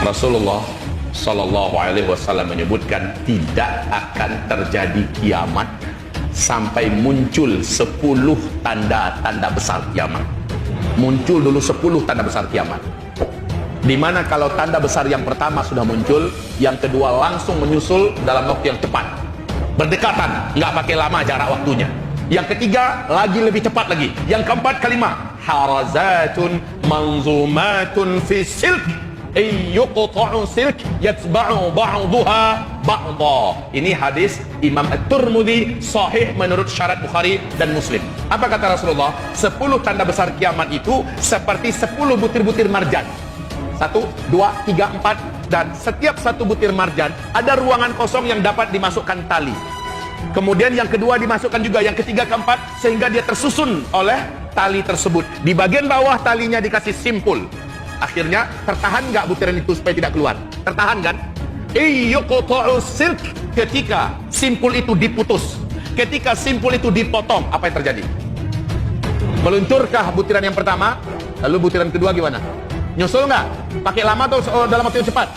Rasulullah Sallallahu Alaihi Wasallam menyebutkan tidak akan terjadi kiamat sampai muncul 10 tanda-tanda besar kiamat. Muncul dulu 10 tanda besar kiamat. Dimana kalau tanda besar yang pertama sudah muncul, yang kedua langsung menyusul dalam waktu yang cepat, berdekatan, nggak pakai lama jarak waktunya. Yang ketiga lagi lebih cepat lagi. Yang keempat kelima, harazatun manzumatun fi silk yuqta'u silk yatba'u ba'daha ba'dha. Ini hadis Imam At-Tirmidzi sahih menurut syarat Bukhari dan Muslim. Apa kata Rasulullah? 10 tanda besar kiamat itu seperti 10 butir-butir marjan. 1, 2, 3, 4, dan setiap satu butir marjan ada ruangan kosong yang dapat dimasukkan tali. Kemudian yang kedua dimasukkan juga, yang ketiga, keempat, sehingga dia tersusun oleh tali tersebut. Di bagian bawah talinya dikasih simpul. Akhirnya tertahan nggak butiran itu supaya tidak keluar? Tertahan kan? Yuqta'u silk, ketika simpul itu diputus, ketika simpul itu dipotong, apa yang terjadi? Meluncurkah butiran yang pertama? Lalu butiran kedua gimana? Nyusul nggak? Pakai lama atau dalam waktu yang cepat?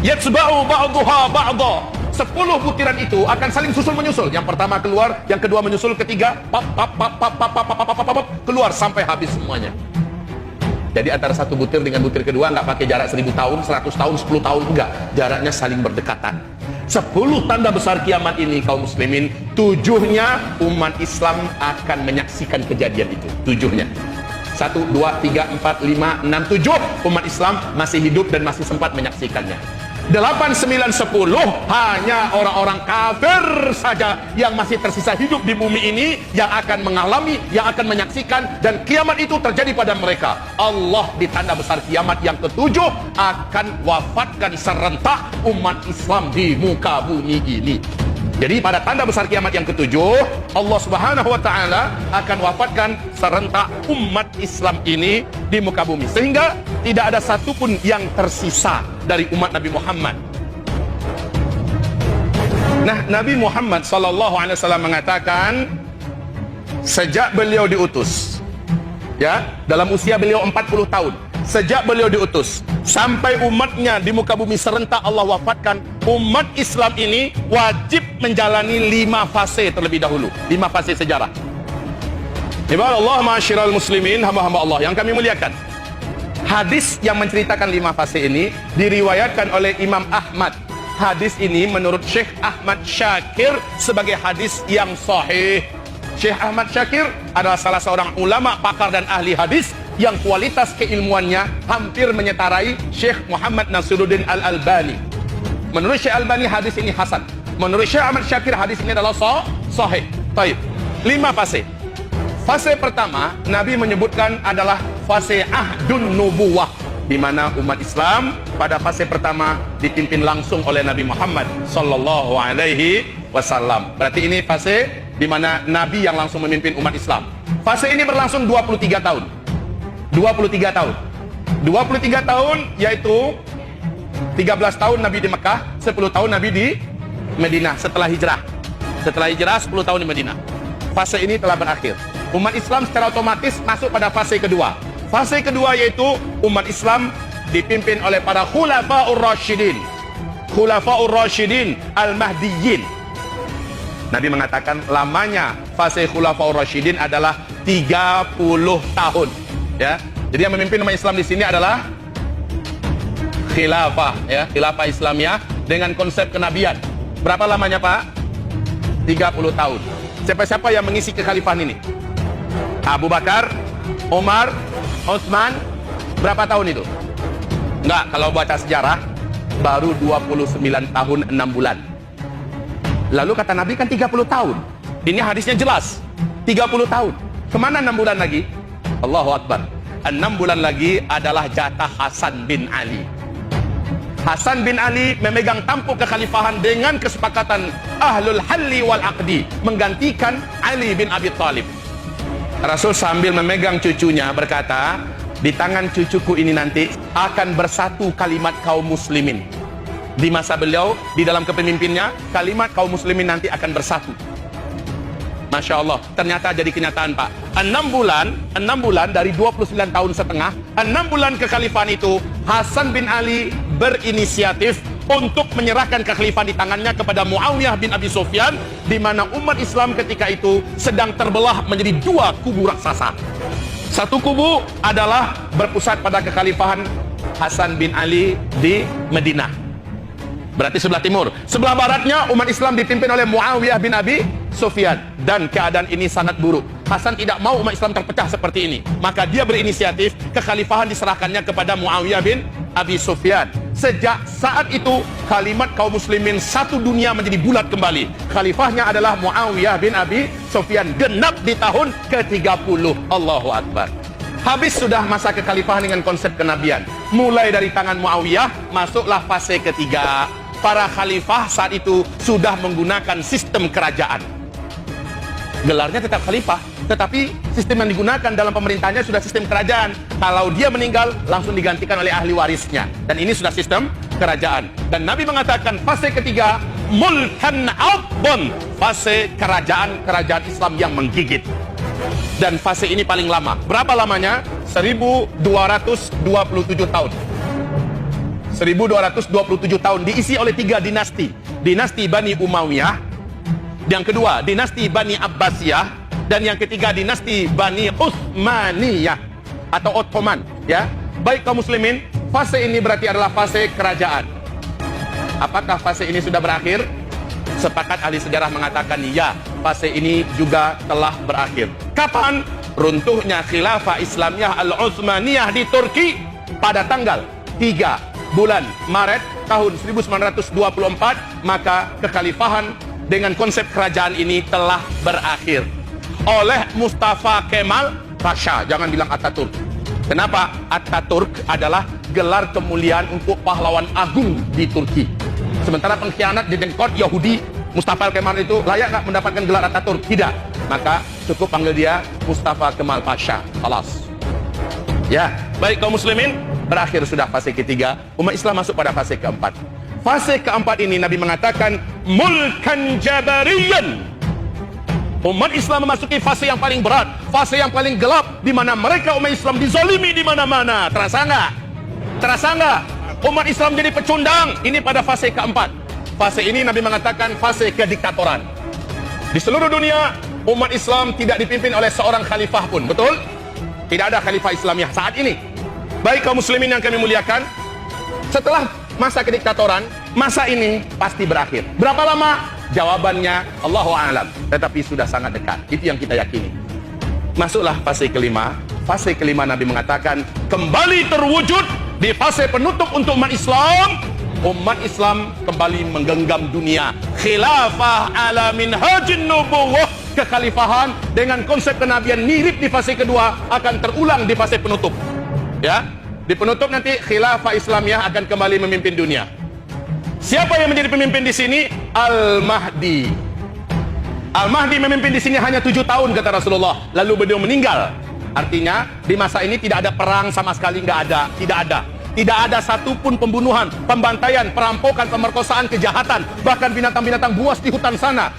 Yatsba'u ba'daha ba'dha. 10 butiran itu akan saling susul menyusul. Yang pertama keluar, yang kedua menyusul, ketiga keluar sampai habis semuanya. Jadi antara satu butir dengan butir kedua nggak pakai jarak 1000 tahun, 100 tahun, 10 tahun, enggak. Jaraknya saling berdekatan. 10 tanda besar kiamat ini kaum muslimin, tujuhnya umat Islam akan menyaksikan kejadian itu. Tujuhnya 1, 2, 3, 4, 5, 6, 7 umat Islam masih hidup dan masih sempat menyaksikannya. 8, 9, 10 hanya orang-orang kafir saja yang masih tersisa hidup di bumi ini yang akan mengalami, yang akan menyaksikan, dan kiamat itu terjadi pada mereka. Allah di tanda besar kiamat yang ke-7 akan wafatkan serentak umat Islam di muka bumi ini. Jadi pada tanda besar kiamat yang ke-7, Allah Subhanahu wa taala akan wafatkan serentak umat Islam ini di muka bumi, sehingga tidak ada satupun yang tersisa dari umat Nabi Muhammad. Nah, Nabi Muhammad sallallahu alaihi wasallam mengatakan sejak beliau diutus, ya, dalam usia beliau 40 tahun, sejak beliau diutus sampai umatnya di muka bumi serentak Allah wafatkan, umat Islam ini wajib menjalani 5 fase terlebih dahulu. 5 fase sejarah. Ibarat Allah, ma'asyiral muslimin, hamba-hamba Allah yang kami muliakan. Hadis yang menceritakan 5 fase ini diriwayatkan oleh Imam Ahmad. Hadis ini menurut Syekh Ahmad Syakir sebagai hadis yang sahih. Syekh Ahmad Syakir adalah salah seorang ulama, pakar dan ahli hadis yang kualitas keilmuannya hampir menyetarai Syekh Muhammad Nasiruddin Al-Albani. Menurut Syekh Albani hadis ini hasan. Menurut Syekh Ahmad Syakir hadis ini adalah sahih. Baik. 5 fase. Fase pertama Nabi menyebutkan adalah fase ahdun nubuwah, di mana umat Islam pada fase pertama dipimpin langsung oleh Nabi Muhammad sallallahu alaihi wasallam. Berarti ini fase di mana Nabi yang langsung memimpin umat Islam. Fase ini berlangsung 23 tahun. 23 tahun. 23 tahun yaitu 13 tahun Nabi di Mekah, 10 tahun Nabi di Madinah setelah hijrah. Setelah hijrah 10 tahun di Madinah. Fase ini telah berakhir. Umat Islam secara otomatis masuk pada fase kedua. Fase kedua yaitu umat Islam dipimpin oleh para khulafaur rasyidin. Khulafaur rasyidin al-mahdiyyin. Nabi mengatakan lamanya fase khulafaur rasyidin adalah 30 tahun. Ya. Jadi yang memimpin umat Islam di sini adalah khilafah, ya, khilafah Islamiyah dengan konsep kenabian. Berapa lamanya, Pak? 30 tahun. Siapa-siapa yang mengisi kekhalifahan ini? Abu Bakar, Umar, Utsman, berapa tahun itu? Enggak, kalau baca sejarah baru 29 tahun 6 bulan. Lalu kata Nabi kan 30 tahun. Ini hadisnya jelas. 30 tahun. Kemana 6 bulan lagi? Allahu Akbar. 6 bulan lagi adalah jatah Hasan bin Ali. Hasan bin Ali memegang tampuk kekhalifahan dengan kesepakatan Ahlul Halli wal Aqdi, menggantikan Ali bin Abi Thalib. Rasul sambil memegang cucunya berkata, di tangan cucuku ini nanti akan bersatu kalimat kaum muslimin. Di masa beliau, di dalam kepemimpinnya, kalimat kaum muslimin nanti akan bersatu. Masya Allah, ternyata jadi kenyataan, Pak. 6 bulan dari 29 tahun setengah, 6 bulan kekhalifahan itu, Hasan bin Ali berinisiatif untuk menyerahkan kekhalifahan di tangannya kepada Muawiyah bin Abi Sufyan, di mana umat Islam ketika itu sedang terbelah menjadi dua kubu raksasa. Satu kubu adalah berpusat pada kekhalifahan Hasan bin Ali di Madinah, berarti sebelah timur. Sebelah baratnya umat Islam dipimpin oleh Muawiyah bin Abi Sufyan, dan keadaan ini sangat buruk. Hasan tidak mau umat Islam terpecah seperti ini, maka dia berinisiatif kekhalifahan diserahkannya kepada Muawiyah bin Abi Sufyan. Sejak saat itu kalimat kaum muslimin satu dunia menjadi bulat kembali. Khalifahnya adalah Muawiyah bin Abi Sufyan, genap di tahun ke-30. Allahu Akbar. Habis sudah masa kekhalifahan dengan konsep kenabian. Mulai dari tangan Muawiyah, masuklah fase ketiga. Para khalifah saat itu sudah menggunakan sistem kerajaan. Gelarnya tetap khalifah, tetapi sistem yang digunakan dalam pemerintahnya sudah sistem kerajaan. Kalau dia meninggal, langsung digantikan oleh ahli warisnya. Dan ini sudah sistem kerajaan. Dan Nabi mengatakan fase ketiga, mulkan abon, fase kerajaan Islam yang menggigit. Dan fase ini paling lama. Berapa lamanya? 1227 tahun. 1227 tahun diisi oleh 3 dinasti. Dinasti Bani Umayyah, yang kedua dinasti Bani Abbasiyah, dan yang ketiga dinasti Bani Utsmaniyah atau Ottoman, ya. Baik kaum muslimin, fase ini berarti adalah fase kerajaan. Apakah fase ini sudah berakhir? Sepakat ahli sejarah mengatakan ya, fase ini juga telah berakhir. Kapan? Runtuhnya khilafah Islamiyah Al-Utsmaniyah di Turki pada tanggal 3 bulan Maret tahun 1924, maka kekhalifahan dengan konsep kerajaan ini telah berakhir oleh Mustafa Kemal Pasha. Jangan bilang Ataturk. Kenapa? Ataturk adalah gelar kemuliaan untuk pahlawan agung di Turki. Sementara pengkhianat di dengkot Yahudi, Mustafa Kemal itu layak nggak mendapatkan gelar Ataturk? Tidak. Maka cukup panggil dia Mustafa Kemal Pasha. Khalas. Ya, baik kaum muslimin, berakhir sudah fase ketiga. Umat Islam masuk pada fase keempat. Fase keempat ini Nabi mengatakan mulkan jabariyan. Umat Islam memasuki fase yang paling berat, fase yang paling gelap, di mana mereka umat Islam dizalimi di mana-mana. Terasa nggak? Terasa nggak? Umat Islam jadi pecundang. Ini pada fase keempat. Fase ini Nabi mengatakan fase kediktatoran. Di seluruh dunia umat Islam tidak dipimpin oleh seorang khalifah pun. Betul? Tidak ada khalifah Islamiyah saat ini. Baik kaum muslimin yang kami muliakan, setelah masa kediktatoran, masa ini pasti berakhir. Berapa lama? Jawabannya Allahu a'lam, tetapi sudah sangat dekat. Itu yang kita yakini. Masuklah fase kelima. Fase kelima Nabi mengatakan kembali terwujud di fase penutup untuk umat Islam. Umat Islam kembali menggenggam dunia. Khilafah ala minhajin nubuwah. Kekhalifahan dengan konsep kenabian mirip di fase kedua akan terulang di fase penutup. Ya, di penutup nanti khilafah Islamiyah akan kembali memimpin dunia. Siapa yang menjadi pemimpin di sini? Al-Mahdi. Al-Mahdi memimpin di sini hanya 7 tahun kata Rasulullah, lalu beliau meninggal. Artinya di masa ini tidak ada perang sama sekali, nggak ada, tidak ada. Tidak ada satupun pembunuhan, pembantaian, perampokan, pemerkosaan, kejahatan. Bahkan binatang-binatang buas di hutan sana,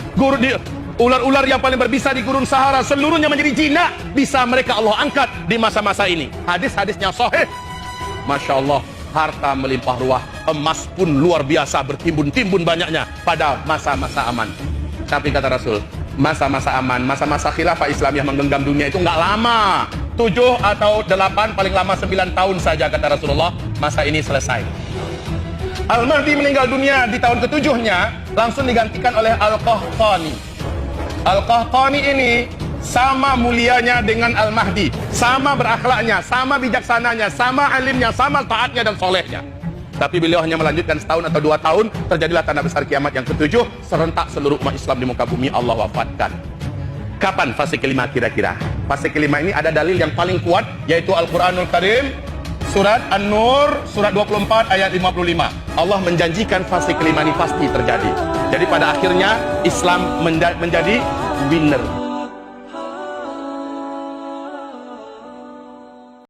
ular-ular yang paling berbisa di gurun Sahara, seluruhnya menjadi jinak. Bisa mereka Allah angkat di masa-masa ini. Hadis-hadisnya sahih. Masya Allah, harta melimpah ruah, emas pun luar biasa, bertimbun-timbun banyaknya pada masa-masa aman. Tapi kata Rasul, masa-masa aman, masa-masa khilafah Islamiyah menggenggam dunia itu nggak lama. 7 atau 8, paling lama 9 tahun saja kata Rasulullah, masa ini selesai. Al-Mahdi meninggal dunia di tahun ke-7-nya, langsung digantikan oleh Al-Qahtani. Al-Qahtani ini sama mulianya dengan Al-Mahdi, sama berakhlaknya, sama bijaksananya, sama alimnya, sama taatnya dan solehnya. Tapi beliau hanya melanjutkan setahun atau 2 tahun, terjadilah tanda besar kiamat yang ke-7, serentak seluruh umat Islam di muka bumi Allah wafatkan. Kapan fase kelima kira-kira? Fase kelima ini ada dalil yang paling kuat, yaitu Al-Quranul Karim, surat An-Nur, surat 24 ayat 55. Allah menjanjikan fase kelima ini pasti terjadi. Jadi pada akhirnya Islam menjadi winner.